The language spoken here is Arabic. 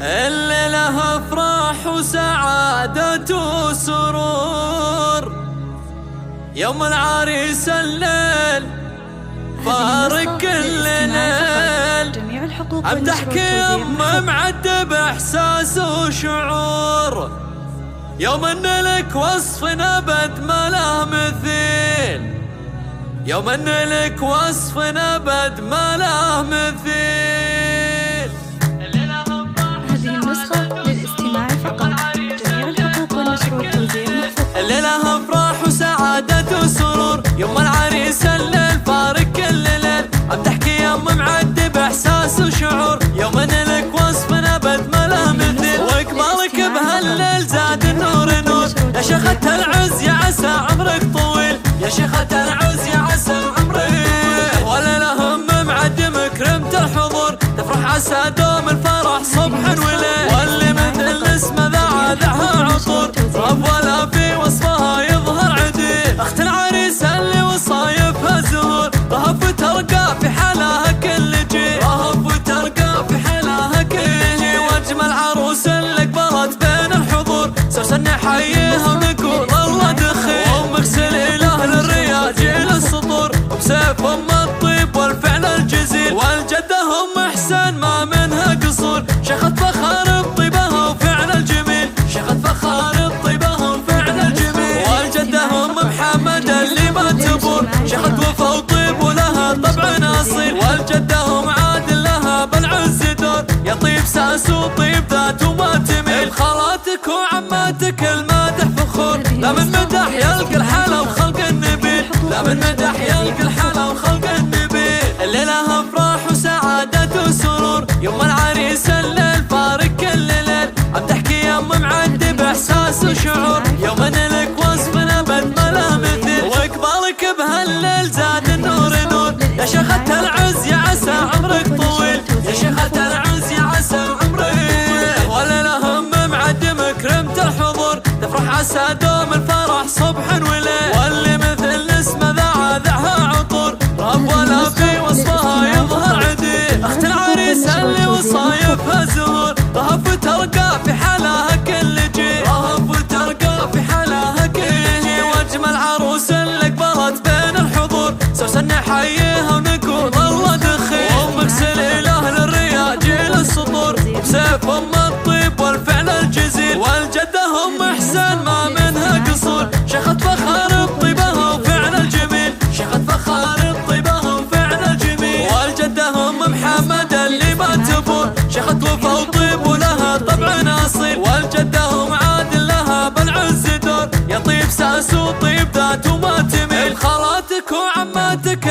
الليلة افراح وسعادة وسرور، يوم العريس الليل فارق كل ليل، امدحك يم معدب احساس وشعور، يوم ان لك وصف ابد ما له مثيل، يوم ان لك وصف ابد ما له مثيل. هذه النسخة للاستماع فقط، جميع الحقوق والنشر والتوزيع محفوظ. الليلة افراح وسعادة وسرور، يوم العريس الليل فارق كل ليل، امدحك يم معدب احساس وشعور، يوم ان لك وصف ابد ما له مثيل، واقبالك بهالليل زاد النور نور، يا شيخة العز يا عسى عمرك طويل، يا شيخة العز يا عسى عمرك طويل، وليلة هم معدم كرمت الحضور، تفرح عسى دوم الفرح صبح وليل، واللي مثل اسمه ذاها عطور، ولا في وصفها يظهر عديل، اخت العريس اللي وصايفها زهور، رهف وترقى في حالها كل جيل، رهف وترقى في حالها كل جيل، واجمل عروس اللي قبلت بين الحضور، سوسن نحييها ونقول الله دخيل، ومغسل اله للرياجيل السطور، وبسيف الطيب والفعل الجزيل، والجده احسن ما منها قصور، شيخة فخر بطيبها وفعل الجميل، شيخة فخر بطيبها وفعل الجميل، والجده محمد اللي ما تبور، شيخة وفا وطيب ولها طبع اصيل، والجده عادل لها بالعز دور، يا طيب ساس وطيب ذات وما تميل، خالاتك وعماتك المادح فخور، لا من مدح يلقى الحلا وخلق النبيل، لا من مدح يلقى الحلا وخلق النبيل. الليلة افراح وسعادة وسرور، يوم العريس الليل فارق كل ليل، امدحك يم معدب احساس وشعور، يوم ان لك وصف ابد ما له مثيل، واقبالك بهالليل زاد النور نور، يا شيخة العز يا عسى عمرك طويل، يا شيخة العز يا عسى عمرك طويل، وليلة هم معدم كرمت الحضور، تفرح عسى دوم الفرح صبح وليل، واللي مثل اسمه ذاها عطور، رب ولا في وصفها يظهر عديل، اخت العريس اللي وصايفها زهور، رهف وترقى في حالها كل جيل، رهف وترقى في حالها كل جيل، واجمل عروس اللي قبلت بين الحضور، سوسن نحييها ونقول الله دخيل، ومغسل اله للرياجيل السطور، وبسيف الطيب والفعل الجزيل، والجده احسن ما منها قصور، شيخة فخر بطيبها وفعل الجميل، شيخة فخر بطيبها وفعل الجميل، والجده محمد اللي ما تبور، شيخة وفا وطيب ولها طبع اصيل، والجده عادل لها بالعز دور، يا طيب ساس وطيب ذات وما تميل، خالاتك وعماتك